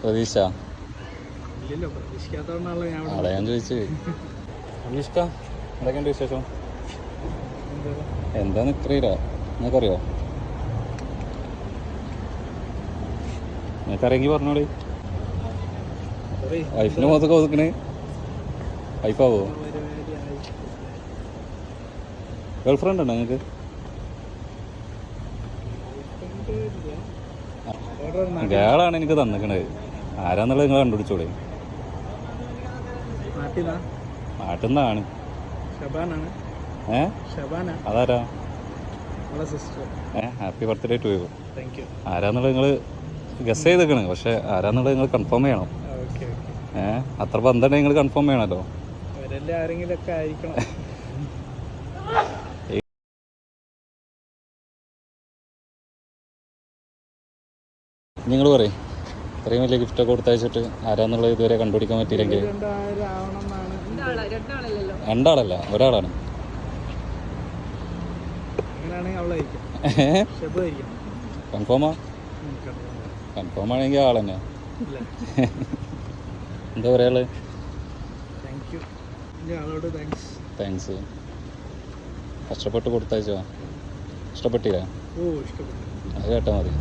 പ്രതീക്ഷ ആളെ ഞാൻ ചോദിച്ചു. അമീഷ്ക എന്തൊക്കെയുണ്ട് വിശേഷം? എന്താന്ന് ഇത്രയില്ല, നിങ്ങൾക്കറിയോ? നിങ്ങൾക്കറിയെങ്കിൽ പറഞ്ഞോളി. വൈഫിൻ്റെ മുഖത്തൊക്കെ ഒതുക്കണേ വൈഫാവോ? ഗേൾ ഫ്രണ്ട് ഉണ്ടോ നിങ്ങൾക്ക്? ഗേളാണ് എനിക്ക് തന്നിക്കണത്. ആരാന്നുള്ളത് നിങ്ങൾ കണ്ടുപിടിച്ചോളേ. നാട്ടിൽ നിന്നാണ്. അതാരാ? Happy birthday to you. ആരാന്നുള്ളത് നിങ്ങൾ ഗസ് ചെയ്തേക്കണ്, പക്ഷെ ആരാന്നുള്ളത് നിങ്ങൾ കൺഫേം ചെയ്യണം. അത്ര ബന്ധമുണ്ടെങ്കിൽ നിങ്ങൾ കൺഫേം ചെയ്യണമല്ലോ. നിങ്ങൾ പറയും ഇത്രയും വലിയ ഗിഫ്റ്റൊക്കെ കൊടുത്തയച്ചിട്ട് ആരാന്നുള്ളത് ഇതുവരെ കണ്ടുപിടിക്കാൻ പറ്റിയില്ലെങ്കിൽ? രണ്ടാളല്ല, ഒരാളാണ്. കൺഫേമാ? കൺഫേം ആണെങ്കിൽ ആൾ തന്നെ. എന്താ പറയാനുള്ളത്? താങ്ക്സ്. കഷ്ടപ്പെട്ട് കൊടുത്തയച്ചോ? ഇഷ്ടപ്പെട്ടില്ല? അത് കേട്ടാൽ മതി.